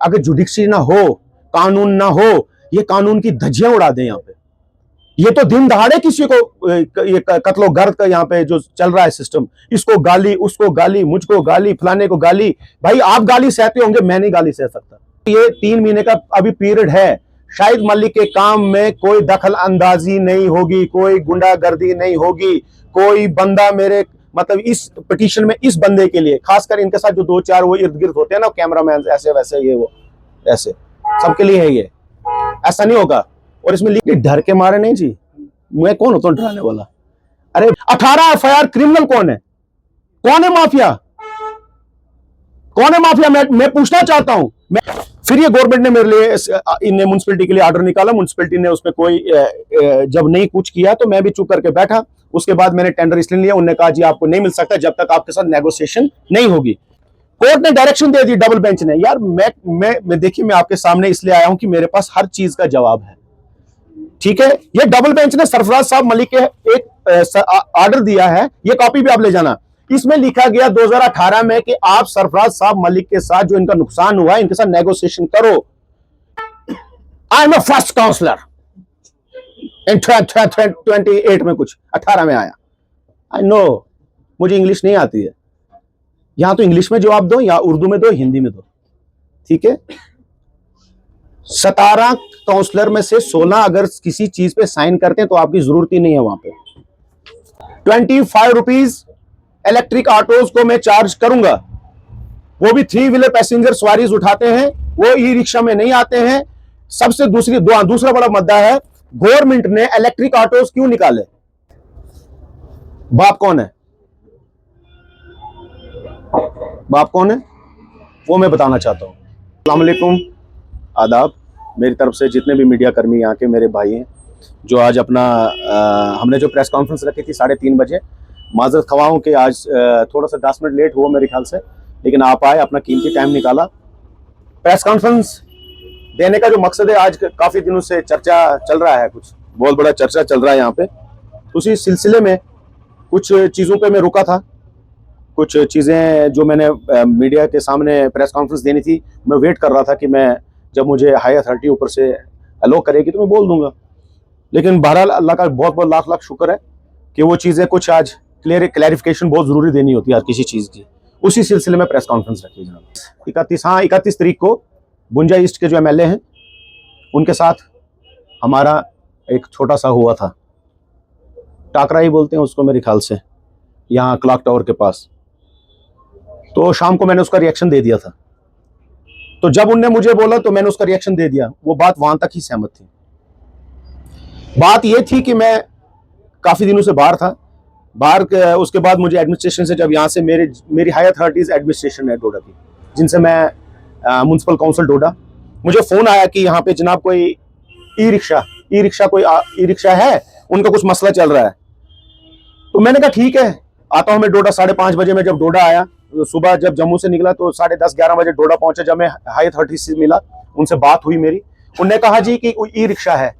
अगर जुडिशरी ना हो, कानून ना हो, ये कानून की धज्जियां उड़ा दें यहाँ पे। ये तो दिन दहाड़े किसी को ये कत्लो गर्द का यहाँ पे जो चल रहा है सिस्टम, इसको गाली, उसको गाली, मुझको गाली, फलाने को गाली। भाई आप गाली सहते होंगे, मैं नहीं गाली सह सकता। ये 3 महीने का अभी पीरियड है, शाहिद मलिक के काम में कोई दखल अंदाजी नहीं होगी, कोई गुंडागर्दी नहीं होगी, कोई बंदा मेरे मतलब इस पिटीशन में इस बंदे के लिए, खासकर इनके साथ जो 2-4 वो इर्द गिर्द होते हैं ना कैमरामैन, ऐसे वैसे ये वो ऐसे सबके लिए है ये, ऐसा नहीं होगा। और इसमें लिखी डर के मारे नहीं जी, मैं कौन होता हूं डराने वाला। अरे 18 एफआईआर क्रिमिनल कौन है? कौन है माफिया? कौन है माफिया? मैं पूछना चाहता हूं। फिर ये गवर्नमेंट ने मेरे लिए, इनने म्युनिसिपैलिटी के लिए ऑर्डर निकाला, म्युनिसिपैलिटी ने उसमें कोई जब नहीं कुछ किया तो मैं भी चुप करके बैठा। उसके बाद मैंने टेंडर इसलिए लिया, उन्होंने कहा जी आपको नहीं मिल सकता जब तक आपके साथ नेगोशिएशन नहीं होगी। कोर्ट ने डायरेक्शन दे दी, डबल बेंच ने। यार मैं देखिए, मैं आपके सामने इसलिए आया हूं कि मेरे पास हर चीज का जवाब है, ठीक है। ये डबल बेंच ने सरफराज साहब मलिक के एक ऑर्डर दिया है, ये कॉपी भी आप ले जाना। इसमें लिखा गया 2018 में कि आप सरफराज साहब मलिक के साथ जो इनका नुकसान हुआ, इनके साथ नेगोशिएशन करो। I am a first counsellor in 28 में, कुछ 18 में आया। आई नो, मुझे इंग्लिश नहीं आती है, यहां तो इंग्लिश में जवाब दो या उर्दू में दो, हिंदी में दो, ठीक है। 17 काउंसलर में से 16 अगर किसी चीज पे साइन करते हैं तो आपकी जरूरत ही नहीं है वहां पे। 25 रुपीज इलेक्ट्रिक ऑटोज को मैं चार्ज करूंगा, वो भी 3 व्हीलर पैसेंजर सवारीज उठाते हैं, वो ई रिक्शा में नहीं आते हैं। सबसे दूसरा बड़ा मुद्दा है, गवर्नमेंट ने इलेक्ट्रिक ऑटोज क्यों निकाले? बाप कौन है? बाप कौन है वो मैं बताना चाहता हूं। अस्सलाम वालेकुम, आदाब। मेरी तरफ से जितने भी मीडिया कर्मी यहाँ के मेरे भाई हैं, जो आज अपना हमने जो प्रेस कॉन्फ्रेंस रखी थी 3:30 बजे, माजरत खवा हूँ कि आज थोड़ा सा 10 मिनट लेट हुआ मेरे ख्याल से, लेकिन आप आए, अपना कीमती टाइम निकाला। प्रेस कॉन्फ्रेंस देने का जो मकसद है, आज काफ़ी दिनों से चर्चा चल रहा है, कुछ बहुत बड़ा चर्चा चल रहा है यहाँ पे। उसी सिलसिले में कुछ चीज़ों पे मैं रुका था, कुछ चीज़ें जो मैंने मीडिया के सामने प्रेस कॉन्फ्रेंस देनी थी, मैं वेट कर रहा था कि मैं जब मुझे हाई अथॉरिटी ऊपर से अलो करेगी तो मैं बोल दूंगा। लेकिन बहरहाल अल्लाह का बहुत बहुत लाख लाख शुक्र है कि वो चीज़ें कुछ आज क्लैरिफिकेशन बहुत ज़रूरी देनी होती है हर किसी चीज़ की, उसी सिलसिले में प्रेस कॉन्फ्रेंस रखी जनाब। 31 तारीख को बुंजा ईस्ट के जो MLA हैं उनके साथ हमारा एक छोटा सा हुआ था, टाकरा ही बोलते हैं उसको मेरे ख्याल से, यहाँ क्लॉक टावर के पास। तो शाम को मैंने उसका रिएक्शन दे दिया था, तो जब उनने मुझे बोला तो मैंने उसका रिएक्शन दे दिया। वो बात वहां तक ही सहमत थी। बात ये थी कि मैं काफ़ी दिनों से बाहर था, उसके बाद मुझे एडमिनिस्ट्रेशन से, जब यहाँ से मेरी हाई अथॉरिटीज़ एडमिनिस्ट्रेशन है डोडा की, जिनसे मैं म्युनिसिपल काउंसिल डोडा, मुझे फ़ोन आया कि यहाँ पे जनाब कोई ई रिक्शा है, उनका कुछ मसला चल रहा है। तो मैंने कहा ठीक है, आता हूँ मैं डोडा। 5:30 बजे मैं जब डोडा आया, सुबह जब जम्मू से निकला तो 10:30-11 बजे डोडा पहुंचा। जब मैं हाई अथॉरिटी से मिला, उनसे बात हुई मेरी, उनने कहा जी कि ई रिक्शा है।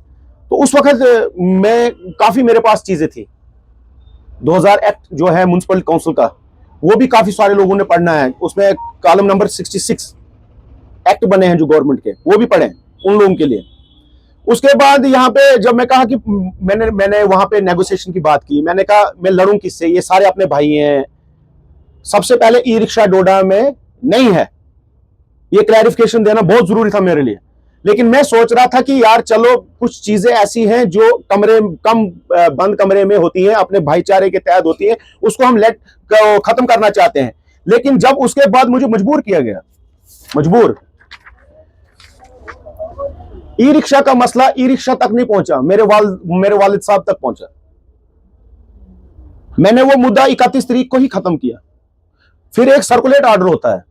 तो उस वक्त मैं काफ़ी, मेरे पास चीज़ें थी, 2000 एक्ट जो है म्युनिसिपल काउंसिल का, वो भी काफ़ी सारे लोगों ने पढ़ना है, उसमें कॉलम नंबर 66 एक्ट बने हैं जो गवर्नमेंट के, वो भी पढ़े उन लोगों के लिए। उसके बाद यहाँ पे जब मैं कहा कि मैंने वहां पे नेगोशिएशन की बात की, मैंने कहा मैं लड़ूं किससे, ये सारे अपने भाई हैं। सबसे पहले ई रिक्शा डोडा में नहीं है, ये क्लैरिफिकेशन देना बहुत जरूरी था मेरे लिए। लेकिन मैं सोच रहा था कि यार चलो, कुछ चीजें ऐसी हैं जो बंद कमरे में होती हैं, अपने भाईचारे के तहत होती हैं, उसको हम खत्म करना चाहते हैं। लेकिन जब उसके बाद मुझे मजबूर किया गया, ई रिक्शा का मसला ई रिक्शा तक नहीं पहुंचा, मेरे वालिद साहब तक पहुंचा। मैंने वो मुद्दा 31 तारीख को ही खत्म किया। फिर एक सर्कुलेट ऑर्डर होता है,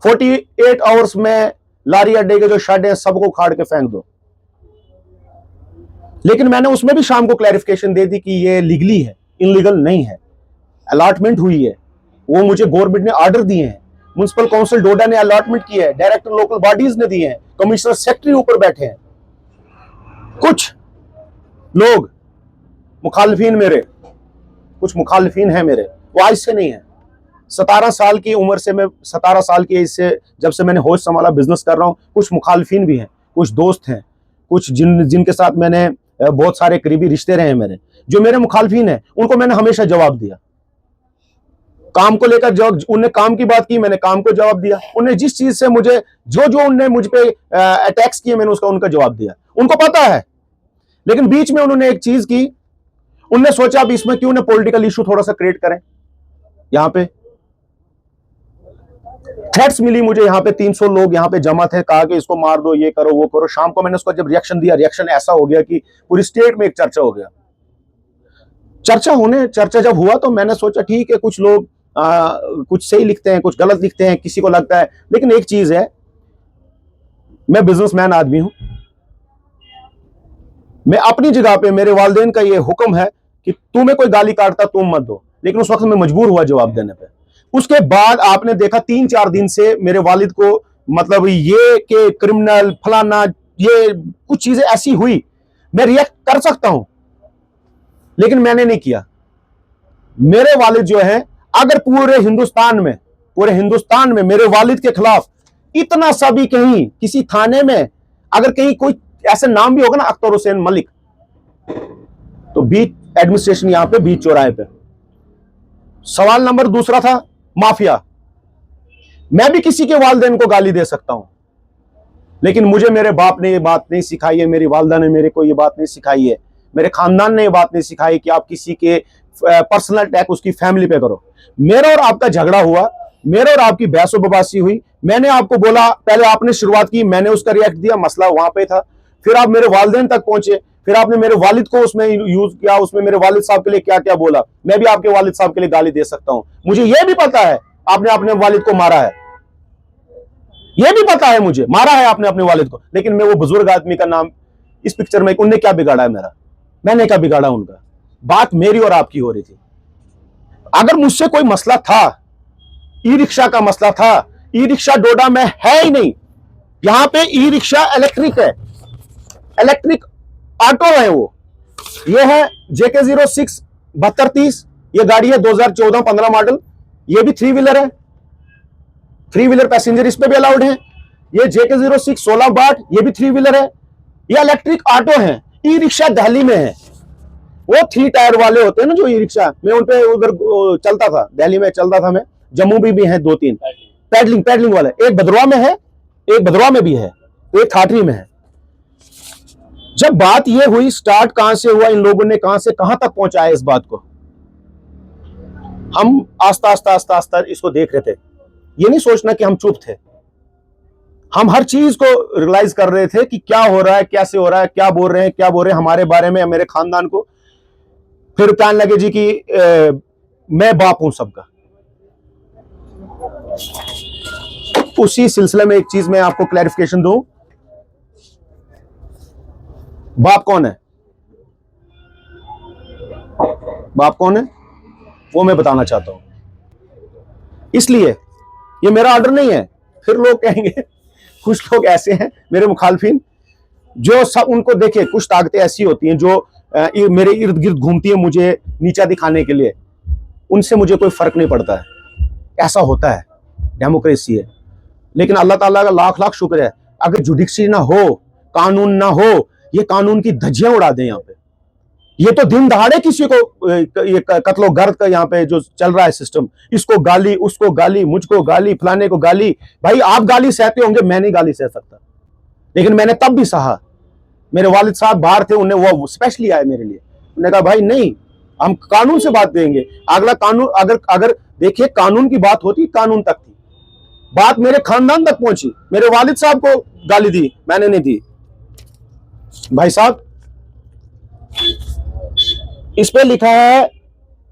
48 आवर्स में लारी अड्डे के जो शेड हैं सबको खाड़ के फेंक दो। लेकिन मैंने उसमें भी शाम को क्लैरिफिकेशन दे दी कि ये लीगली है, इनलीगल नहीं है। अलॉटमेंट हुई है, वो मुझे गवर्नमेंट ने ऑर्डर दिए हैं, म्युनिसिपल काउंसिल डोडा ने अलॉटमेंट किया है, डायरेक्टर लोकल बॉडीज ने दिए हैं, कमिश्नर सेक्रेटरी ऊपर बैठे हैं। कुछ लोग मुखालिफिन हैं मेरे, वो आज से नहीं है, 17 साल की उम्र से, मैं 17 साल की एज से जब से मैंने होश संभाला, बिजनेस कर रहा हूँ। कुछ मुखालफिन भी हैं, कुछ दोस्त हैं, कुछ जिनके साथ मैंने बहुत सारे करीबी रिश्ते रहे हैं मेरे, जो मेरे मुखालफिन हैं, उनको मैंने हमेशा जवाब दिया। काम को लेकर जो उनने काम की बात की, मैंने काम को जवाब दिया। उन्हें जिस चीज से मुझे जो जो उनने मुझ पे अटैक्स किए, मैंने उसका उनका जवाब दिया। उनको पता है। लेकिन बीच में उन्होंने एक चीज की, उनने सोचा अब इसमें क्यों ना पॉलिटिकल इशू थोड़ा सा क्रिएट करें। यहां पे थ्रेट्स मिली मुझे, यहां पे 300 लोग यहां पे जमा थे, कहा कि इसको मार दो, ये करो, वो करो। शाम को मैंने उसका जब रिएक्शन दिया, रिएक्शन ऐसा हो गया कि पूरी स्टेट में एक चर्चा हो गया। चर्चा जब हुआ तो मैंने सोचा ठीक है, कुछ लोग कुछ सही लिखते हैं, कुछ गलत लिखते हैं, किसी को लगता है। लेकिन एक चीज है, मैं बिजनेसमैन आदमी हूं। मैं अपनी जगह पे, मेरे वालिदैन का ये हुक्म है कि तुम्हें कोई गाली काटता तुम मत दो, लेकिन उस वक्त मैं मजबूर हुआ जवाब देने पे। उसके बाद आपने देखा 3-4 दिन से मेरे वालिद को, मतलब ये कि क्रिमिनल फलाना, ये कुछ चीजें ऐसी हुई, मैं रिएक्ट कर सकता हूं, लेकिन मैंने नहीं किया। मेरे वालिद जो है, अगर पूरे हिंदुस्तान में मेरे वालिद के खिलाफ इतना सा भी कहीं किसी थाने में अगर कहीं कोई ऐसा नाम भी होगा ना, अख्तर हुसैन मलिक, तो बीच एडमिनिस्ट्रेशन यहां पे बीच चौराहे पे। सवाल नंबर दूसरा था माफिया। मैं भी किसी के वालिदैन को गाली दे सकता हूं, लेकिन मुझे मेरे बाप ने ये बात नहीं सिखाई है, मेरी वालिदा ने मेरे को ये बात नहीं सिखाई है, मेरे खानदान ने ये बात नहीं सिखाई कि आप किसी के पर्सनल अटैक उसकी फैमिली पे करो। मेरा और आपका झगड़ा हुआ, मेरे और आपकी बहसो बबासी हुई, मैंने आपको बोला, पहले आपने शुरुआत की, मैंने उसका रिएक्ट दिया, मसला वहां पे था। फिर आप मेरे वालिदैन तक पहुंचे, फिर आपने मेरे वालिद को उसमें यूज किया, उसमें मेरे वालिद साहब के लिए क्या क्या बोला। मैं भी आपके वालिद साहब के लिए गाली दे सकता हूं। मुझे यह भी पता है आपने अपने वालिद को मारा है, यह भी पता है मुझे मारा है आपने अपने वालिद को, लेकिन मैं वो बुजुर्ग आदमी का नाम इस पिक्चर में, उनने क्या बिगाड़ा है मेरा, मैंने क्या बिगाड़ा उनका। बात मेरी और आपकी हो रही थी। अगर मुझसे कोई मसला था, ई रिक्शा का मसला था, ई रिक्शा डोडा में है ही नहीं। यहां पे ई रिक्शा इलेक्ट्रिक है, इलेक्ट्रिक ऑटो है वो। ये है JK 06 7230, ये गाड़ी है 2014-15 मॉडल। ये भी 3 व्हीलर है, 3 व्हीलर पैसेंजर इस पे भी अलाउड है। ये JK 06 1662, ये भी 3 व्हीलर है। ये इलेक्ट्रिक ऑटो है। ई रिक्शा दिल्ली में है, वो 3 टायर वाले होते हैं ना जो ई रिक्शा, मैं उन पे उधर चलता था, दिल्ली में चलता था मैं। जम्मू भी है 2-3 पैडलिंग वाले, एक भदरवा में है, एक भदरवा में भी है, एक ठाठरी में है। जब बात ये हुई, स्टार्ट कहां से हुआ, इन लोगों ने कहां से कहां तक पहुंचाया इस बात को, हम आस्ता आस्ता इसको देख रहे थे। ये नहीं सोचना कि हम चुप थे, हम हर चीज को रियलाइज कर रहे थे कि क्या हो रहा है, कैसे हो रहा है, क्या बोल रहे हैं हमारे बारे में, मेरे खानदान को। फिर कहने लगे जी कि मैं बाप हूं सबका। उसी सिलसिले में एक चीज मैं आपको क्लैरिफिकेशन दूं, बाप कौन है, बाप कौन है वो मैं बताना चाहता हूं। इसलिए ये मेरा ऑर्डर नहीं है। फिर लोग कहेंगे, कुछ लोग ऐसे हैं मेरे मुखालफिन, जो सब उनको देखे, कुछ ताकतें ऐसी होती हैं जो मेरे इर्द गिर्द घूमती है मुझे नीचा दिखाने के लिए, उनसे मुझे कोई फर्क नहीं पड़ता है। ऐसा होता है, डेमोक्रेसी है। लेकिन अल्लाह ताला का लाख लाख शुक्र है, अगर जुडिशरी ना हो, कानून ना हो, ये कानून की धज्जियां उड़ा दें यहाँ पे। ये तो दिन दहाड़े किसी को ये कत्लो गर्द का यहाँ पे जो चल रहा है सिस्टम, इसको गाली, उसको गाली, मुझको गाली, फलाने को गाली। भाई आप गाली सहते होंगे, मैं नहीं गाली सह सकता, लेकिन मैंने तब भी सहा। मेरे वालिद साहब बाहर थे, उन्हें वो स्पेशली आए मेरे लिए, उन्होंने कहा भाई नहीं, हम कानून से बात देंगे। अगला कानून, अगर देखिए कानून की बात होती, कानून तक थी बात, मेरे खानदान तक पहुंची। मेरे वालिद साहब को गाली दी, मैंने नहीं दी। भाई साहब, इस पे लिखा है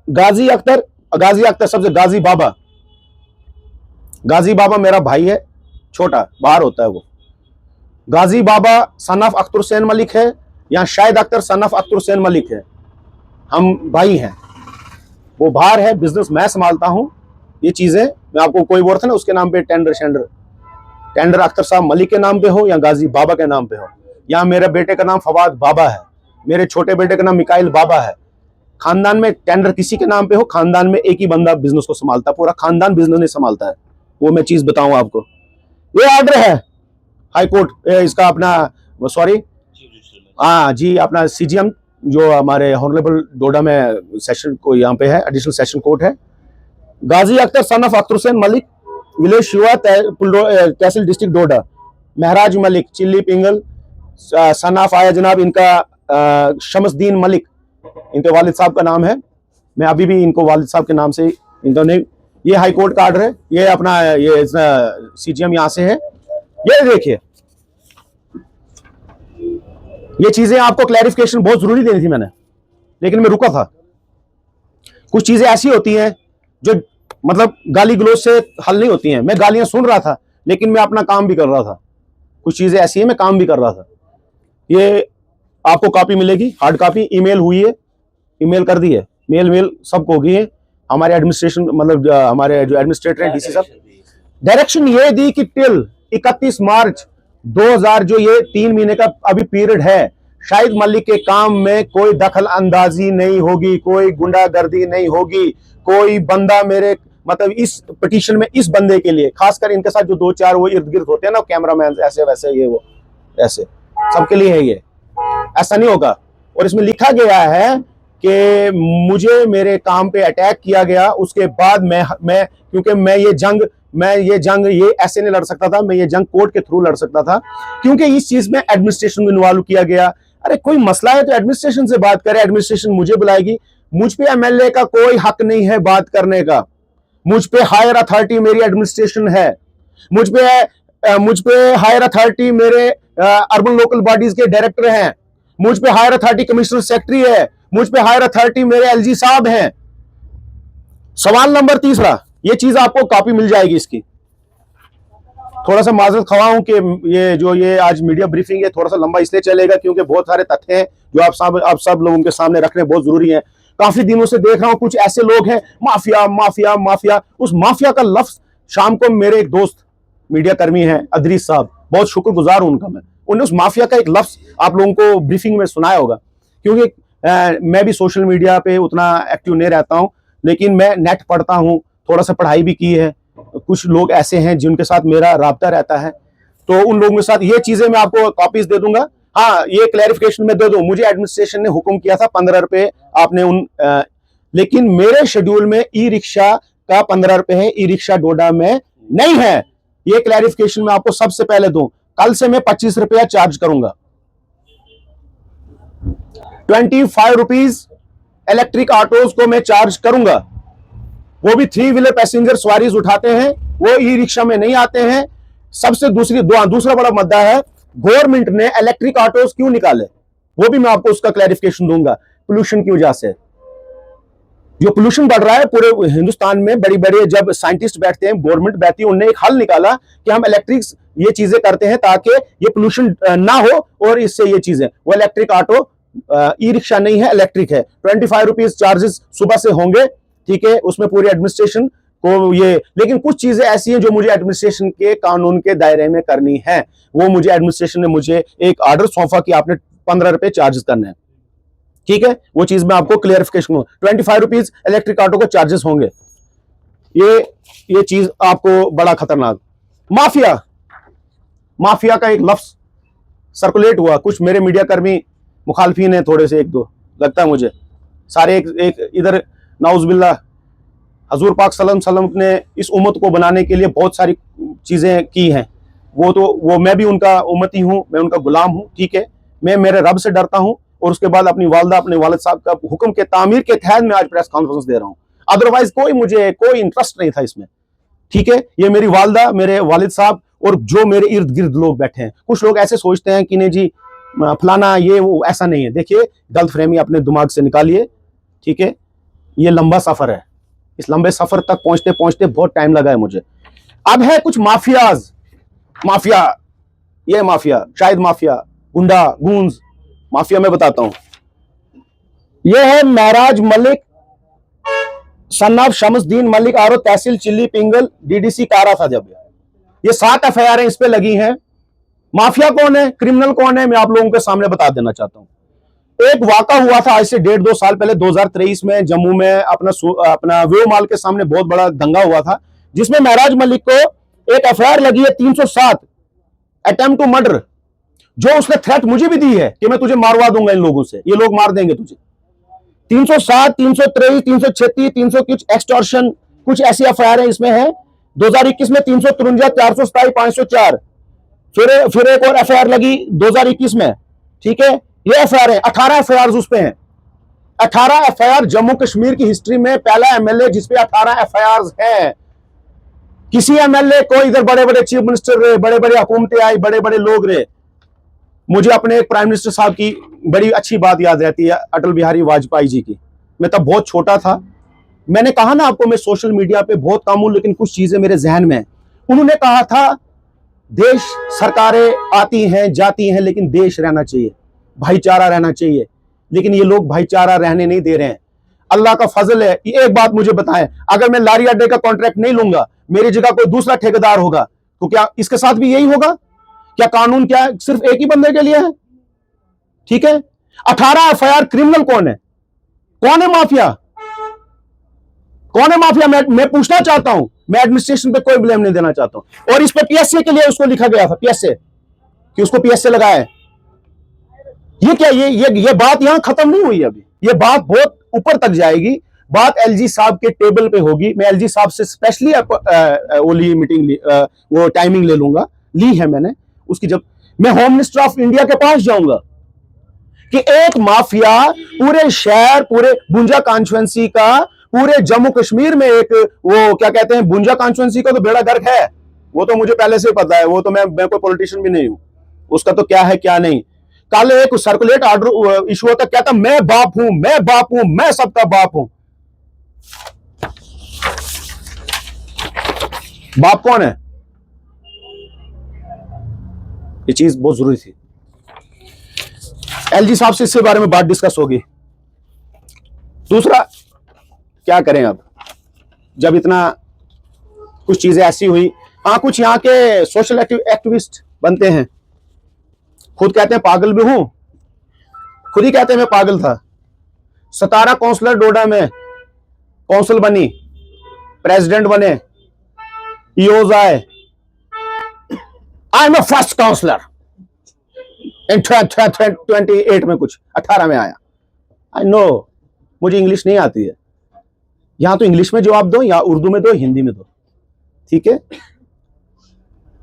गाजी अख्तर सबसे गाजी बाबा मेरा भाई है, छोटा बाहर होता है वो। गाजी बाबा सन ऑफ अख्तर हुसैन मलिक है, या शाहिद अख्तर सन ऑफ अख्तर हुसैन मलिक है, हम भाई हैं। वो बाहर है, बिजनेस मैं संभालता हूं। ये चीजें मैं आपको, कोई बोलता ना उसके नाम पे टेंडर अख्तर साहब मलिक के नाम पे हो या गाजी बाबा के नाम पे हो, या मेरे बेटे का नाम फवाद बाबा है, मेरे छोटे बेटे का नाम मिकाइल बाबा है, खानदान में टेंडर किसी के नाम पे हो, खानदान में एक ही बंदा बिजनेस को संभालता है, पूरा खानदान बिजनेस नहीं संभालता है। वो मैं चीज बताऊं आपको। ये ऑर्डर है हाई कोर्ट इसका अपना, सॉरी हाँ जी, अपना सीजीएम जो हमारे हॉनरेबल डोडा में सेशन को यहाँ पे है, एडिशनल सेशन कोर्ट है। Ghazi Akhtar son of Akhtar Hussain Malik, village Shiva, tehsil district Doda. Maharaj Malik Chilli Pingal, son of आया जनाब इनका शमसदीन मलिक, इनके वालिद साहब का नाम है। मैं अभी भी इनको वालिद साहब के नाम से इनका नहीं। ये हाई कोर्ट का ऑर्डर है, ये अपना ये सीजीएम यहाँ से है। ये देखिए, ये चीजें आपको क्लैरिफिकेशन बहुत जरूरी देनी थी मैंने, लेकिन मैं रुका था। कुछ चीजें ऐसी होती हैं जो मतलब गाली गलौज से हल नहीं होती हैं। मैं गालियां सुन रहा था लेकिन मैं अपना काम भी कर रहा था। कुछ चीजें ऐसी हैं, मैं काम भी कर रहा था। ये आपको कॉपी मिलेगी, हार्ड कॉपी, ईमेल हुई है, ईमेल कर दी है, मेल सबको होगी है। हमारे एडमिनिस्ट्रेशन मतलब हमारे जो एडमिनिस्ट्रेटर हैं डीसी साहब, डायरेक्शन ये दी कि टिल 31 मार्च 2000 जो ये 3 महीने का अभी पीरियड है, शाहिद मलिक के काम में कोई दखल अंदाजी नहीं होगी, कोई गुंडागर्दी नहीं होगी, कोई बंदा मेरे मतलब इस पिटीशन में इस बंदे के लिए, खासकर इनके साथ जो 2-4 वो इर्द गिर्द होते हैं ना कैमरामैन, ऐसे वैसे ये वो ऐसे सबके लिए है ये, ऐसा नहीं होगा। और इसमें लिखा गया है कि मुझे मेरे काम पे अटैक किया गया, उसके बाद मैं क्योंकि मैं ये जंग ये ऐसे नहीं लड़ सकता था, मैं ये जंग कोर्ट के थ्रू लड़ सकता था, क्योंकि इस चीज में एडमिनिस्ट्रेशन को इन्वॉल्व किया गया। अरे कोई मसला है तो एडमिनिस्ट्रेशन से बात करे, एडमिनिस्ट्रेशन मुझे बुलाएगी। मुझ पे एमएलए का कोई हक नहीं है बात करने का। मुझ पे हायर अथॉरिटी मेरी एडमिनिस्ट्रेशन है, मुझ पे हायर अथॉरिटी मेरे अर्बन लोकल बॉडीज के डायरेक्टर हैं, मुझ पे हायर अथॉरिटी कमिश्नर सेक्रेटरी है, मुझ पे हायर अथॉरिटी मेरे एलजी साहब हैं। सवाल नंबर 3, ये चीज आपको कॉपी मिल जाएगी इसकी। थोड़ा सा माजरत खवा हूं कि ये आज मीडिया ब्रीफिंग है, थोड़ा सा लंबा इसलिए चलेगा क्योंकि बहुत सारे तथ्य हैं जो आप सब लोगों के सामने रखने बहुत जरूरी है। काफी दिनों से देख रहा हूं कुछ ऐसे लोग हैं माफिया माफिया माफिया। उस माफिया का लफ्ज शाम को मेरे एक दोस्त मीडिया कर्मी हैं अदरीस साहब, बहुत शुक्रगुजार हूं उनका मैं, उन्होंने उस माफिया का एक लफ्ज आप लोगों को ब्रीफिंग में सुनाया होगा। क्योंकि मैं भी सोशल मीडिया पे उतना एक्टिव नहीं रहता हूं, लेकिन मैं नेट पढ़ता हूं, थोड़ा सा पढ़ाई भी की है। कुछ लोग ऐसे हैं जिनके साथ मेरा राब्ता रहता है, तो उन लोगों के साथ ये चीजें मैं आपको कॉपीज दे दूंगा। हाँ, ये क्लैरिफिकेशन में दे दूं, मुझे एडमिनिस्ट्रेशन ने हुक्म किया था 15 रुपए आपने लेकिन मेरे शेड्यूल में ई रिक्शा का 15 रुपए है, ई रिक्शा डोडा में नहीं है। ये क्लैरिफिकेशन मैं आपको सबसे पहले दूं। कल से मैं 25 रुपया चार्ज करूंगा। 25 रुपीज इलेक्ट्रिक ऑटोज को मैं चार्ज करूंगा। वो भी 3 व्हीलर पैसेंजर सवारीज उठाते हैं, वो ई रिक्शा में नहीं आते हैं। सबसे दूसरा बड़ा मुद्दा है, गवर्नमेंट ने इलेक्ट्रिक ऑटोज क्यों निकाले, वो भी मैं आपको उसका क्लैरिफिकेशन दूंगा। पोल्यूशन की वजह से जो पोल्यूशन बढ़ रहा है पूरे हिंदुस्तान में, बड़ी बड़ी जब साइंटिस्ट बैठते हैं, गवर्नमेंट बैठती है, उन्होंने एक हल निकाला कि हम इलेक्ट्रिक ये चीजें करते हैं ताकि ये पोल्यूशन ना हो, और इससे ये चीजें, वो इलेक्ट्रिक ऑटो ई रिक्शा नहीं है, इलेक्ट्रिक है। 25 रुपीज चार्जेस सुबह से होंगे, ठीक है, उसमें पूरी एडमिनिस्ट्रेशन को ये, लेकिन कुछ चीजें ऐसी हैं जो मुझे एडमिनिस्ट्रेशन के कानून के दायरे में करनी है। वो मुझे एडमिनिस्ट्रेशन ने मुझे एक ऑर्डर सौंपा कि आपने 15 रुपए चार्जेस करने हैं, ठीक है। वो चीज मैं आपको क्लियरिफिकेशन दूं, 25 रुपीज इलेक्ट्रिक ऑटो को चार्जेस होंगे। ये चीज आपको बड़ा खतरनाक। माफिया का एक लफ्ज सर्कुलेट हुआ, कुछ मेरे मीडिया कर्मी मुखालफिन है थोड़े से, 1-2 लगता है मुझे, सारे एक इधर नाउजुबिल्लाह। हजूर पाक सल्लल्लाहु अलैहि वसल्लम ने इस उम्मत को बनाने के लिए बहुत सारी चीजें की हैं, वो मैं भी उनका उम्मती हूं, मैं उनका गुलाम हूं, ठीक है। मैं मेरे रब से डरता हूं, और उसके बाद अपनी वालदा अपने वालिद साहब का हुक्म के तामीर के तहत मैं आज प्रेस कॉन्फ्रेंस दे रहा हूं। अदरवाइज मुझे कोई इंटरेस्ट नहीं था इसमें, ठीक है। ये मेरी वालदा, मेरे वालिद साहब और जो मेरे इर्द गिर्द लोग बैठे हैं। कुछ लोग ऐसे सोचते हैं कि नहीं जी फलाना ये वो, ऐसा नहीं है। देखिए, गलत फहमी अपने दिमाग से निकालिए, ठीक है। ये लंबा सफर है, इस लंबे सफर तक पहुंचते पहुंचते बहुत टाइम लगा है मुझे। अब है कुछ माफिया, ये माफिया, शायद माफिया, गुंडा गूंज माफिया, मैं बताता हूं। ये है महराज मलिक सन ऑफ शमसदीन मलिक, आरो तहसील चिल्ली पिंगल, डीडीसी कारा था जब। ये 7 एफआईआर इस पे लगी हैं। माफिया कौन है, क्रिमिनल कौन है, मैं आप लोगों के सामने बता देना चाहता हूं। एक वाका हुआ था आज से 1.5-2 साल पहले 2023 में जम्मू में अपना वेव मॉल के सामने बहुत बड़ा दंगा हुआ था, जिसमें महराज मलिक को एक एफआईआर लगी है 307 अटेम्प्ट टू मर्डर, जो उसने थ्रेट मुझे भी दी है कि मैं तुझे मारवा दूंगा, इन लोगों से, ये लोग मार देंगे तुझे। 307, 323, 336, 300 कुछ एक्सटॉर्शन, कुछ ऐसी एफआईआर है इसमें है। 2021 में 353, 427, 504, फिर एक और एफआईआर लगी 2021 में, ठीक है। ये एफआईआर है, 18 एफआईआर उस पे हैं। 18 एफआईआर जम्मू कश्मीर की हिस्ट्री में पहला एमएलए जिसपे 18 एफआईआर है। किसी एमएलए को इधर बड़े बड़े चीफ मिनिस्टर रहे, बड़े बड़े हुकूमतें आई, बड़े बड़े लोग रहे। मुझे अपने एक प्राइम मिनिस्टर साहब की बड़ी अच्छी बात याद रहती है, अटल बिहारी वाजपेयी जी की। मैं तब बहुत छोटा था, मैंने कहा ना आपको, मैं सोशल मीडिया पे बहुत कम हूं, लेकिन कुछ चीजें मेरे जहन में। उन्होंने कहा था, देश सरकारें आती हैं जाती हैं, लेकिन देश रहना चाहिए, भाईचारा रहना चाहिए। लेकिन ये लोग भाईचारा रहने नहीं दे रहे हैं। अल्लाह का फजल है। एक बात मुझे बताएं, अगर मैं लारी अड्डे का कॉन्ट्रैक्ट नहीं लूंगा, मेरी जगह कोई दूसरा ठेकेदार होगा, तो क्या इसके साथ भी यही होगा? क्या कानून क्या सिर्फ एक ही बंदे के लिए है? ठीक है। 18 एफआईआर, क्रिमिनल कौन है? कौन है माफिया? कौन है माफिया? मैं पूछना चाहता हूं। मैं एडमिनिस्ट्रेशन पे कोई ब्लेम नहीं देना चाहता हूं। और इस पे पीएसए के लिए उसको लिखा गया था, पीएसए, कि उसको पीएसए लगाया है। ये क्या, ये बात यहां खत्म नहीं हुई अभी, ये बात बहुत ऊपर तक जाएगी। बात एलजी साहब के टेबल पे होगी। मैं एलजी साहब से स्पेशली वो मीटिंग, वो टाइमिंग ले लूंगा, ली है मैंने उसकी। जब मैं होम मिनिस्टर ऑफ इंडिया के पास जाऊंगा कि एक माफिया पूरे शहर, पूरे बुंजा कॉन्स्टिट्यूएंसी का, पूरे जम्मू कश्मीर में एक, वो क्या कहते हैं, बुंजा कॉन्स्टिट्यूएंसी का तो बेड़ा गर्क है, वो तो मुझे पहले से पता है। वो तो मैं कोई पॉलिटिशियन भी नहीं हूं, उसका तो क्या है क्या नहीं। कल एक सर्कुलेट ऑर्डर इशू होता, कहता मैं बाप हूं, मैं बाप हूं, मैं सबका बाप हूं। बाप कौन है? ये चीज बहुत जरूरी थी। एलजी साहब से इसके बारे में बात डिस्कस होगी। दूसरा, क्या करें अब, जब इतना कुछ चीजें ऐसी हुई। हाँ, कुछ यहां के सोशल एक्टिविस्ट बनते हैं, खुद कहते हैं पागल भी हूं, खुद ही कहते हैं मैं पागल था। 17 काउंसलर डोडा में काउंसिल बनी, प्रेसिडेंट बने, ईओज आए। I am a first counsellor in 28 में, कुछ 18 में आया। आई नो, मुझे इंग्लिश नहीं आती है, यहां तो इंग्लिश में जवाब दो, या उर्दू में दो, हिंदी में दो, ठीक है।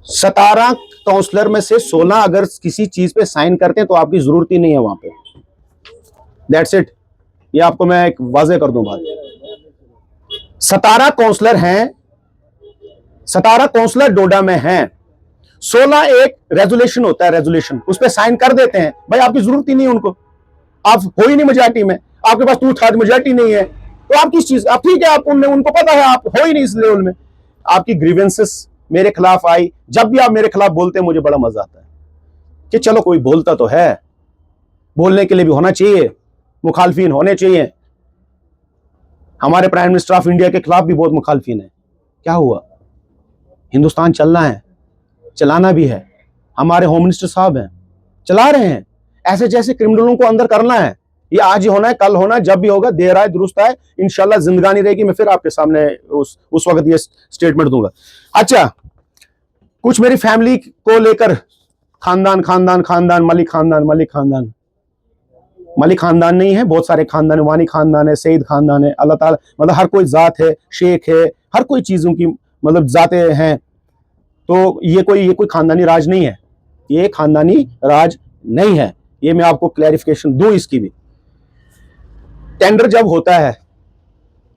17 काउंसलर में से 16 अगर किसी चीज पे साइन करते हैं तो आपकी जरूरत ही नहीं है वहां पे। That's it. ये आपको मैं एक वाजे कर दूं बात। 17 काउंसलर हैं, 17 काउंसलर डोडा में हैं, 16 एक रेजोल्यूशन होता है, रेजोल्यूशन, उस पर साइन कर देते हैं। भाई आपकी जरूरत ही नहीं है उनको, आप हो ही नहीं मेजॉरिटी में, आपके पास 2/3 मेजॉरिटी नहीं है, तो आप किस चीज, आप ठीक है, आप उनको पता है आप हो ही नहीं इस लेवल में। आपकी ग्रीवेंसेस मेरे खिलाफ आई, जब भी आप मेरे खिलाफ बोलते हैं मुझे बड़ा मजा आता है कि चलो कोई बोलता तो है, बोलने के लिए भी होना चाहिए, मुखालफिन होने चाहिए। हमारे प्राइम मिनिस्टर ऑफ इंडिया के खिलाफ भी बहुत मुखालफिन है। क्या हुआ? हिंदुस्तान चलना है, चलाना भी है। हमारे होम मिनिस्टर साहब हैं, चला रहे हैं। ऐसे जैसे क्रिमिनलों को अंदर करना है, ये आज ही होना है, कल होना है, जब भी होगा, देर आए दुरुस्त आए, इंशाल्लाह जिंदगानी रहेगी, मैं फिर आपके सामने उस वक्त ये स्टेटमेंट दूंगा। अच्छा, कुछ मेरी फैमिली को लेकर, खानदान खानदान खानदान, मलिक खानदान, मलिक खानदान, मलिक खानदान नहीं है, बहुत सारे खानदान, वानी खानदान है, सईद खानदान है, अल्लाह ताला, मतलब हर कोई जात है, शेख है, हर कोई चीजों की मतलब जाते हैं। तो ये कोई खानदानी राज नहीं है, ये खानदानी राज नहीं है। ये मैं आपको क्लैरिफिकेशन दूं इसकी भी। टेंडर जब होता है,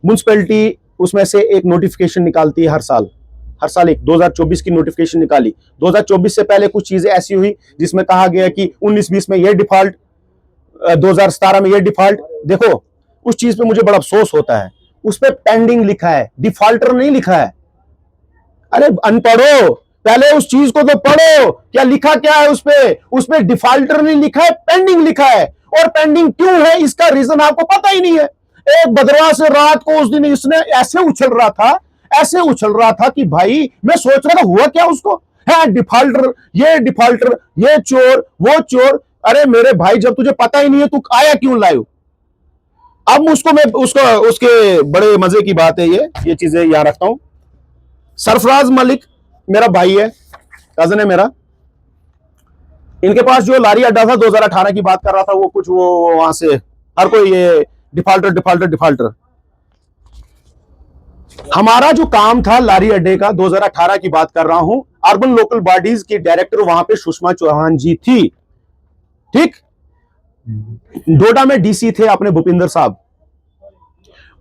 म्युनिसिपैलिटी उसमें से एक नोटिफिकेशन निकालती है हर साल एक 2024 की नोटिफिकेशन निकाली। 2024 से पहले कुछ चीजें ऐसी हुई जिसमें कहा गया कि 19-20 में ये डिफॉल्ट, 2017 में ये डिफॉल्ट। देखो, उस चीज पे मुझे बड़ा अफसोस होता है, उस पे पेंडिंग लिखा है, डिफॉल्टर नहीं लिखा है। अरे अनपढ़ो, पहले उस चीज को तो पढ़ो, क्या लिखा क्या है उस पे डिफॉल्टर नहीं लिखा है, पेंडिंग लिखा है। और पेंडिंग क्यों है, इसका रीजन आपको पता ही नहीं है। एक बदरवा से रात को उस दिन इसने ऐसे उछल रहा था कि भाई मैं सोच रहा था हुआ क्या उसको है, डिफॉल्टर, ये चोर, वो चोर। अरे मेरे भाई, जब तुझे पता ही नहीं है तू आया क्यों लाइव? अब उसके बड़े मजे की बात है, ये चीजें यहां रखता हूं। सरफराज मलिक मेरा भाई है, कजन है मेरा। इनके पास जो लारी अड्डा था, 2018 की बात कर रहा था, वो कुछ वो वहां से हर कोई ये डिफॉल्टर डिफॉल्टर डिफॉल्टर। हमारा जो काम था लारी अड्डे का, 2018 की बात कर रहा हूं, अर्बन लोकल बॉडीज की डायरेक्टर वहां पे सुषमा चौहान जी थी, ठीक। डोडा में डीसी थे अपने भूपिंदर साहब।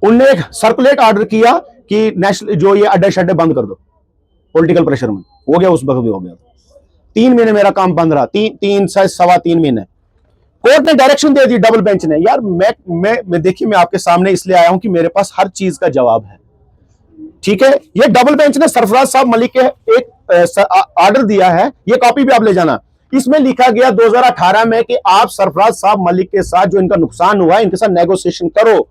उनने एक सर्कुलेट ऑर्डर किया कि नेशनल जो ये अड्डे शड्डे बंद कर दो, पॉलिटिकल प्रेशर में हो गया, उस वक्त भी हो गया। 3 महीने मेरा काम बंद रहा, तीन से सवा 3 महीने। कोर्ट ने डायरेक्शन दे दी, डबल बेंच ने। यार मैं देखिए, मैं आपके सामने इसलिए आया हूं कि मेरे पास हर चीज का जवाब है, ठीक है। ये डबल बेंच ने सरफराज साहब मलिक के एक ऑर्डर दिया है, ये कॉपी भी आप ले जाना। इसमें लिखा गया 2018 में कि आप सरफराज साहब मलिक के साथ जो इनका नुकसान हुआ, इनके साथ नेगोशिएशन करो,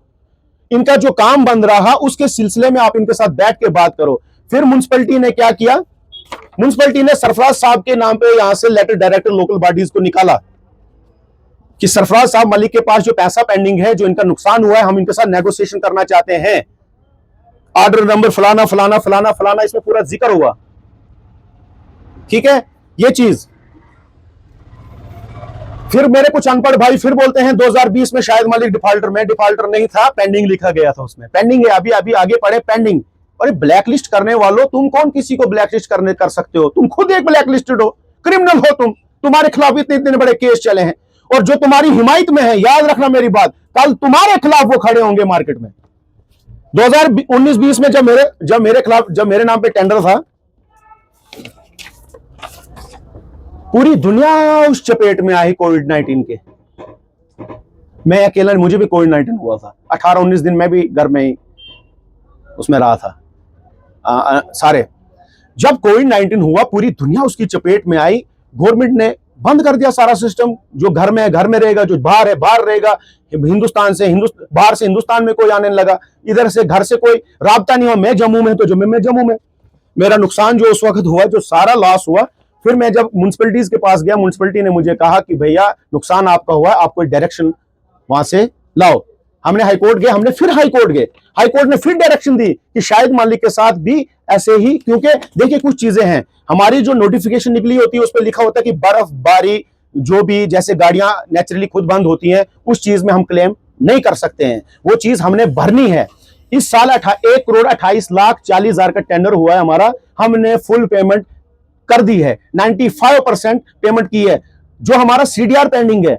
इनका जो काम बंद रहा उसके सिलसिले में आप इनके साथ बैठ के बात करो। फिर म्युनिसिपैलिटी ने क्या किया, म्युनिसिपैलिटी ने सरफराज साहब के नाम पे यहां से लेटर डायरेक्टर लोकल बॉडीज को निकाला कि सरफराज साहब मलिक के पास जो पैसा पेंडिंग है, जो इनका नुकसान हुआ है, हम इनके साथ नेगोशिएशन करना चाहते हैं। ऑर्डर नंबर फलाना फलाना फलाना फलाना, इसमें पूरा जिक्र हुआ, ठीक है। ये चीज फिर मेरे कुछ अनपढ़ भाई फिर बोलते हैं 2020 में शायद मलिक डिफॉल्टर में, डिफॉल्टर नहीं था, पेंडिंग लिखा गया था उसमें, पेंडिंग है, अभी अभी आगे पढ़े, पेंडिंग। अरे ब्लैकलिस्ट करने वालों, तुम कौन किसी को ब्लैकलिस्ट कर सकते हो? तुम खुद एक ब्लैकलिस्टेड हो, क्रिमिनल हो तुम, तुम्हारे खिलाफ इतने इतने बड़े केस चले हैं, और जो तुम्हारी हिमायत में है, याद रखना मेरी बात, कल तुम्हारे खिलाफ वो खड़े होंगे मार्केट में। 2019-20 में जब मेरे नाम पे टेंडर था, पूरी दुनिया उस चपेट में आई कोविड-19 के। मैं अकेला, मुझे भी कोविड-19 हुआ था, 18-19 दिन मैं भी घर में ही उसमें रहा था। सारे जब कोविड-19 हुआ, पूरी दुनिया उसकी चपेट में आई। गवर्नमेंट ने बंद कर दिया सारा सिस्टम, जो घर में है घर में रहेगा, जो बाहर है बाहर रहेगा। बाहर से हिंदुस्तान में कोई आने लगा, इधर से घर से कोई राब्ता नहीं हुआ। मैं जम्मू में, तो जम्मू में मेरा नुकसान जो उस वक्त हुआ, जो सारा लॉस हुआ, फिर मैं जब म्युनिसिपैलिटीज के पास गया, म्युनिसिपैलिटी ने मुझे कहा कि भैया नुकसान आपका हुआ, आप कोई डायरेक्शन वहां से लाओ। हमने हाईकोर्ट गए, हाईकोर्ट ने फिर डायरेक्शन दी कि शायद मालिक के साथ भी ऐसे ही, क्योंकि देखिए कुछ चीजें हैं, हमारी जो नोटिफिकेशन निकली होती है उस पर लिखा होता है कि बर्फबारी जो भी, जैसे गाड़ियां नेचुरली खुद बंद होती हैं, उस चीज में हम क्लेम नहीं कर सकते हैं, वो चीज हमने भरनी है। इस साल 1,28,40,00,000 का टेंडर हुआ है हमारा, हमने फुल पेमेंट कर दी है, 95% पेमेंट की है। जो हमारा सीडीआर पेंडिंग है,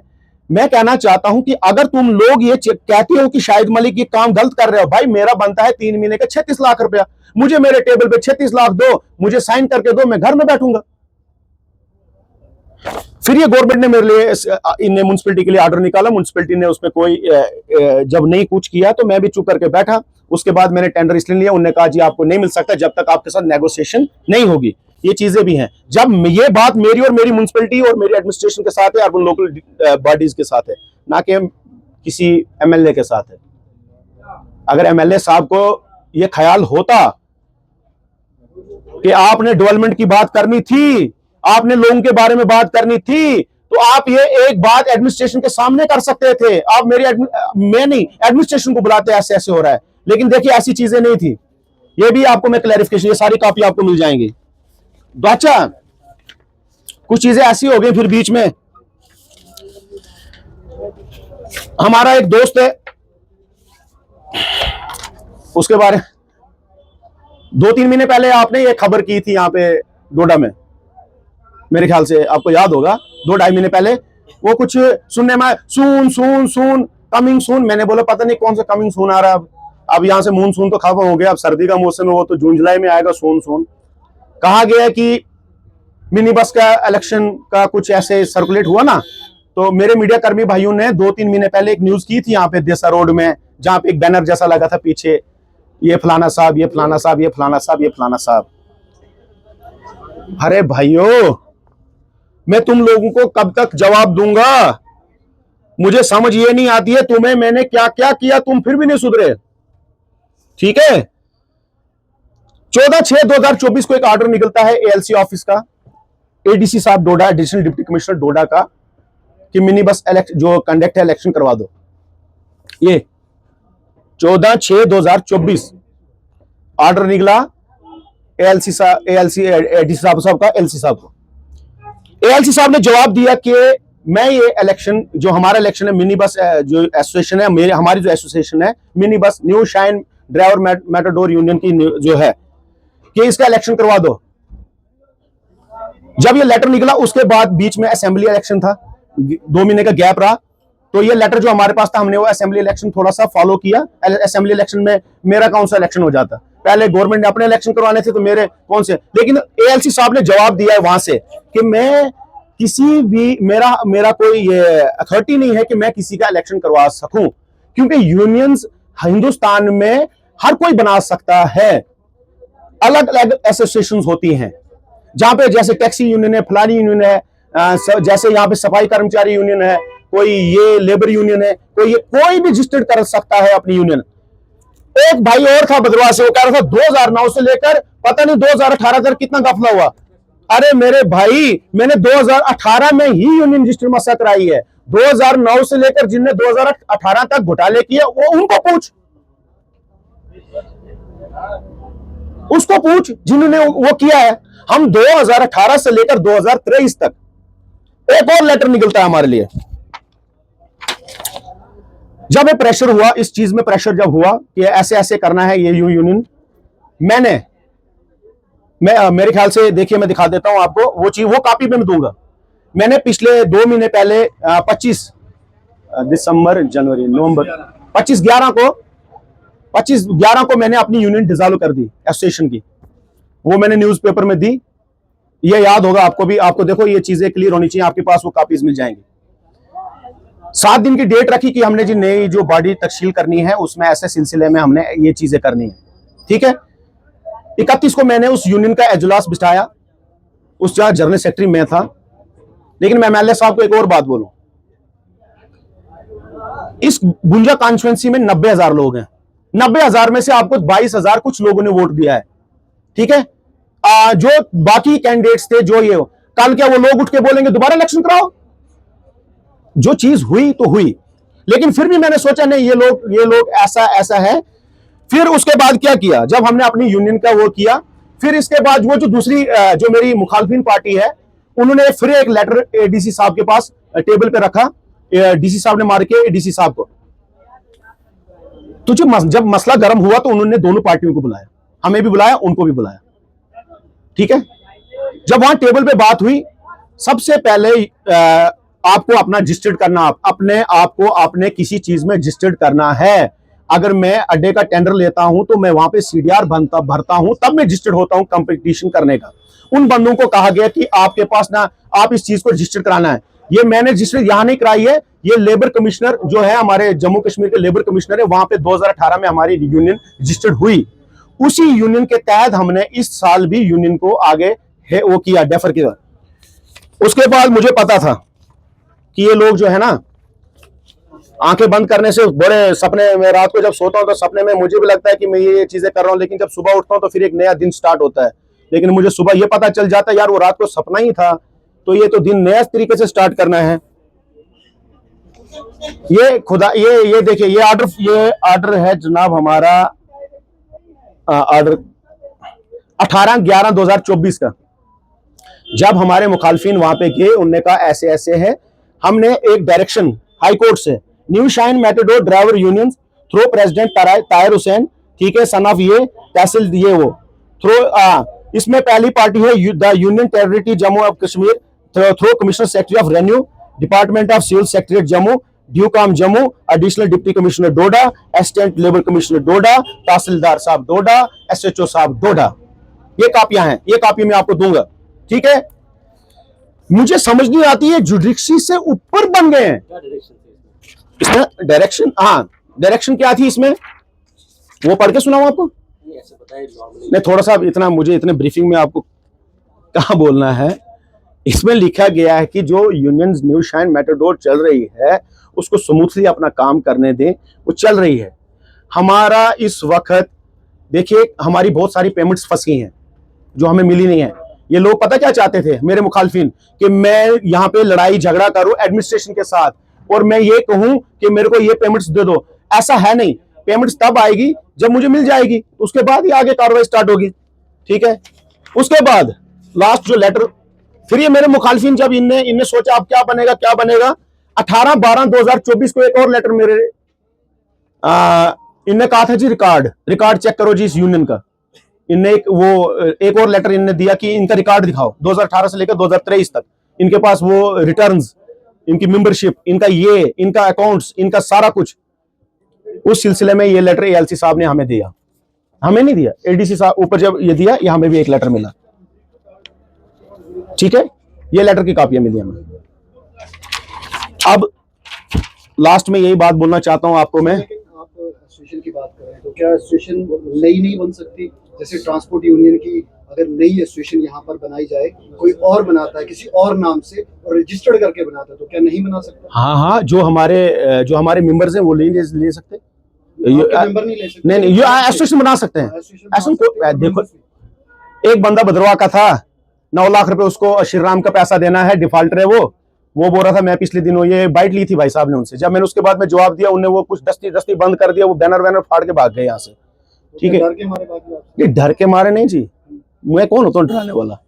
मैं कहना चाहता हूं कि अगर तुम लोग ये कहते हो कि शाहिद मलिक ये काम गलत कर रहे हो, भाई मेरा बनता है 3 महीने का 36 लाख रुपया, मुझे मेरे टेबल पे 36 लाख दो, मुझे साइन करके दो, मैं घर में बैठूंगा। फिर ये गवर्नमेंट ने मेरे लिए, इन्हें म्युनिसिपैलिटी के लिए ऑर्डर निकाला, म्युनिसिपैलिटी ने उसमें कोई जब नहीं कुछ किया तो मैं भी चुप करके बैठा। उसके बाद मैंने टेंडर इसलिए लिया, उन्होंने कहा जी आपको नहीं मिल सकता जब तक आपके साथ नेगोशिएशन नहीं होगी। ये चीजें भी हैं। जब ये बात मेरी और मेरी म्युनिसिपैलिटी और मेरी एडमिनिस्ट्रेशन के साथ है, अर्बन लोकल बॉडीज के साथ है, ना कि किसी एमएलए के साथ है। अगर एमएलए साहब को यह ख्याल होता कि आपने डेवलपमेंट की बात करनी थी, आपने लोगों के बारे में बात करनी थी, तो आप ये एक बात एडमिनिस्ट्रेशन के सामने कर सकते थे। आप मैं नहीं, एडमिनिस्ट्रेशन को बुलाते ऐसे ऐसे हो रहा है, लेकिन देखिए ऐसी चीजें नहीं थी। ये भी आपको मैं क्लैरिफिकेशन, ये सारी कॉपी आपको मिल जाएंगी। अच्छा, कुछ चीजें ऐसी हो गई फिर बीच में। हमारा एक दोस्त है, उसके बारे 2-3 महीने पहले आपने ये खबर की थी यहाँ पे डोडा में, मेरे ख्याल से आपको याद होगा, 2-2.5 महीने पहले वो कुछ सुनने में सून कमिंग सून। मैंने बोला पता नहीं कौन सा कमिंग सून आ रहा है। अब यहां से मूनसून तो खत्म हो गया, अब सर्दी का मौसम है, वो तो जून जुलाई में आएगा। सून कहा गया कि मिनी बस का इलेक्शन का कुछ ऐसे सर्कुलेट हुआ ना, तो मेरे मीडिया कर्मी भाइयों ने 2-3 महीने पहले एक न्यूज की थी यहाँ पे देसा रोड में, जहां पे एक बैनर जैसा लगा था पीछे, ये फलाना साहब, ये फलाना साहब, ये फलाना साहब, ये फलाना साहब। अरे भाइयों, मैं तुम लोगों को कब तक जवाब दूंगा? मुझे समझ ये नहीं आती है तुम्हें मैंने क्या क्या किया, तुम फिर भी नहीं सुधरे, ठीक है। 14/6/2024 को एक ऑर्डर निकलता है एएलसी ऑफिस का, एडीसी साहब डोडा, एडिशनल डिप्टी कमिश्नर डोडा का, कि मिनी बस जो कंडक्ट है इलेक्शन करवा दो। ये 14/6/2024 ऑर्डर निकला एएलसी साहब का, एलसी साहब को। एएलसी साहब ने जवाब दिया कि मैं ये इलेक्शन, जो हमारा इलेक्शन है मिनी बस जो एसोसिएशन है, हमारी जो एसोसिएशन है mini bus new shine driver Matador union की जो है, कि इसका इलेक्शन करवा दो। जब ये लेटर निकला उसके बाद बीच में असेंबली इलेक्शन था, 2 महीने का गैप रहा, तो ये लेटर जो हमारे पास था हमने वो असेंबली इलेक्शन थोड़ा सा फॉलो किया। असेंबली इलेक्शन में मेरा कौन सा इलेक्शन हो जाता, पहले गवर्नमेंट ने अपने इलेक्शन करवाने थे तो मेरे कौन से, लेकिन एएलसी साहब ने जवाब दिया है वहां से कि मैं किसी भी मेरा कोई ये अथॉरिटी नहीं है कि मैं किसी का इलेक्शन करवा सकूं, क्योंकि यूनियंस हिंदुस्तान में हर कोई बना सकता है। अलग अलग एसोसिएशंस होती हैं, जहां पे जैसे टैक्सी यूनियन है, फलानी यूनियन है, जैसे यहाँ पे सफाई कर्मचारी यूनियन है, कोई ये लेबर यूनियन है, कोई भी रजिस्टर्ड कर सकता है अपनी यूनियन। एक भाई और था बदरवा से, वो कह रहा था 2009 से लेकर पता नहीं 2018 तक कितना गफला हुआ। अरे मेरे भाई, मैंने 2018 में ही यूनियन रजिस्टर मसला कराई है। 2009 से लेकर जिनने 2018 तक घोटाले किए वो उनको पूछ, उसको पूछ जिन्होंने वो किया है। हम 2018 से लेकर 2023 तक, एक और लेटर निकलता है हमारे लिए। जब ये प्रेशर हुआ, इस चीज में प्रेशर जब हुआ कि ऐसे ऐसे करना है ये यूनियन, मेरे ख्याल से देखिए मैं दिखा देता हूं आपको वो चीज, वो कॉपी में मैं दूंगा। मैंने पिछले 2 महीने पहले 25 दिसंबर जनवरी नवंबर 25/11 को मैंने अपनी यूनियन डिसॉल्व कर दी एसोसिएशन की। वो मैंने न्यूज़पेपर में दी, ये याद होगा आपको भी। आपको देखो ये चीजें क्लियर होनी चाहिए, आपके पास वो कॉपीज मिल जाएंगी। 7 दिन की डेट रखी कि हमने जी नई जो बॉडी तश्कील करनी है उसमें ऐसे सिलसिले में हमने ये चीजें करनी है, ठीक है। 31 को मैंने उस यूनियन का इजलास बिठाया, उस जगह जनरल सेक्रेटरी मैं था। लेकिन मैं एमएलए साहब को एक और बात बोलूं, इस गुंजा कॉन्स्टिट्यूएंसी में 90,000 लोग हैं। 90,000 में से आपको 22,000 कुछ लोगों ने वोट दिया है, ठीक है। जो बाकी कैंडिडेट्स थे, जो ये कल क्या वो लोग उठ के बोलेंगे दोबारा इलेक्शन कराओ? जो चीज हुई तो हुई, लेकिन फिर भी मैंने सोचा नहीं, ये लोग ऐसा है। फिर उसके बाद क्या किया, जब हमने अपनी यूनियन का वो किया, फिर इसके बाद वो जो दूसरी जो मेरी मुखालफिन पार्टी है, उन्होंने फिर एक लेटर एडीसी साहब के पास टेबल पे रखा। डीसी साहब ने मार के एडीसी साहब को, तो जब मसला गर्म हुआ तो उन्होंने दोनों पार्टियों को बुलाया, हमें भी बुलाया, उनको भी बुलाया, ठीक है। जब वहां टेबल पे बात हुई, सबसे पहले आपको अपना रजिस्टर्ड करना, अपने आप को आपने किसी चीज में रजिस्टर्ड करना है। अगर मैं अड्डे का टेंडर लेता हूं तो मैं वहां पे सीडीआर भरता हूं, तब मैं रजिस्टर्ड होता हूं कंपटीशन करने का। उन बंदों को कहा गया कि आपके पास ना, आप इस चीज को रजिस्टर कराना है। ये मैंने रजिस्टर यहां नहीं कराई है, ये लेबर कमिश्नर जो है हमारे जम्मू कश्मीर के लेबर कमिश्नर है, वहां पे 2018 में हमारी यूनियन रजिस्टर्ड हुई। उसी यूनियन के तहत हमने इस साल भी यूनियन को आगे है वो किया, डेफर किया। उसके बाद मुझे पता था कि ये लोग जो है ना, आंखें बंद करने से बड़े सपने में, रात को जब सोता हूं तो सपने में मुझे भी लगता है कि मैं ये चीजें कर रहा हूं, लेकिन जब सुबह उठता हूं तो फिर एक नया दिन स्टार्ट होता है। लेकिन मुझे सुबह ये पता चल जाता है यार वो रात को सपना ही था, तो ये तो दिन नया तरीके से स्टार्ट करना है। ये खुदा, ये देखिए, ये ऑर्डर है जनाब हमारा, ऑर्डर 18/11/2024 का। जब हमारे मुखालफिन वहां पे गए, उन्होंने कहा ऐसे ऐसे है। हमने एक डायरेक्शन हाई कोर्ट से, new shine matador driver union through president Tahir Hussain, ठीक है, सन ऑफ ये तहसील ये वो थ्रो, इसमें पहली पार्टी है the union territory Jammu and Kashmir through commissioner secretary of revenue, department of civil secretariat Jammu, ड्यूकाम Jammu, additional deputy commissioner Doda, assistant labour commissioner Doda, tehsildar sahib Doda, SHO साहब डोडा। ये कापियां हैं, ये कापी मैं आपको दूंगा, ठीक है। मुझे समझ नहीं आती है, जुडिशरी से ऊपर बन गए हैं इसमें। डायरेक्शन, हाँ डायरेक्शन क्या थी इसमें, वो पढ़ के सुनाऊं आपको? नहीं, थोड़ा सा इतना, मुझे इतने ब्रीफिंग में आपको कहाँ बोलना है। इसमें लिखा गया है कि जो यूनियन न्यू शाइन मेटाडोर चल रही है उसको स्मूथली अपना काम करने दें, वो चल रही है। हमारा इस वक्त देखिए, हमारी बहुत सारी पेमेंट्स फंसी हैं जो हमें मिली नहीं है। ये लोग पता क्या चाहते थे मेरे मुखालफिन, कि मैं यहाँ पे लड़ाई झगड़ा करूं एडमिनिस्ट्रेशन के साथ और मैं ये कहूं कि मेरे को ये पेमेंट्स दे दो। ऐसा है नहीं, पेमेंट्स तब आएगी जब मुझे मिल जाएगी, उसके बाद ही आगे कार्रवाई स्टार्ट होगी। ठीक है, उसके बाद लास्ट जो लेटर, फिर ये मेरे मुखालफिन जब इनने सोचा अब क्या बनेगा क्या बनेगा, 18/12/2024 को एक और लेटर मेरे इनने कहा था जी रिकॉर्ड चेक करो जी इस यूनियन का। इनने एक और लेटर इनने दिया कि इनका रिकॉर्ड दिखाओ 2018 से लेकर 2023 तक, इनके पास वो रिटर्न्स, इनकी मेंबरशिप, इनका अकाउंट्स, इनका सारा कुछ। उस सिलसिले में ये लेटर एएलसी साहब ने हमें दिया, हमें नहीं दिया, एडीसी साहब ऊपर जब ये दिया, ये हमें भी एक लेटर मिला। ठीक है, ये लेटर की कॉपियां मिली हमें। अब लास्ट में यही बात बोलना चाहता हूं आपको मैं, आप एसोसिएशन की बात कर रहे हैं तो क्या एसोसिएशन नई नहीं बन सकती? जैसे ट्रांसपोर्ट यूनियन की अगर नई एसोसिएशन यहाँ पर बनाई जाए, कोई और बनाता है किसी और नाम से और रजिस्टर्ड करके बनाता है, तो क्या नहीं बना सकता? हाँ, जो हमारे मेंबर्स हैं वो ले सकते, मेंबर नहीं ले सकते? नहीं, ये एसोसिएशन बना सकते हैं। एसोसिएशन को देखो, एक बंदा भद्रवा का था, 9 लाख रुपए उसको श्री राम का पैसा देना है, डिफॉल्टर है वो बोल रहा था। मैं पिछले दिनों ये बाइट ली थी भाई साहब ने उनसे, जब मैंने उसके बाद में जवाब दिया, उन्होंने वो कुछ दस्ती बंद कर दिया, वो बैनर फाड़ के भाग गए यहाँ से। ठीक है, डर के मारे भाग गए? ये डर के मारे नहीं जी, मैं कौन होता हूँ डराने वाला।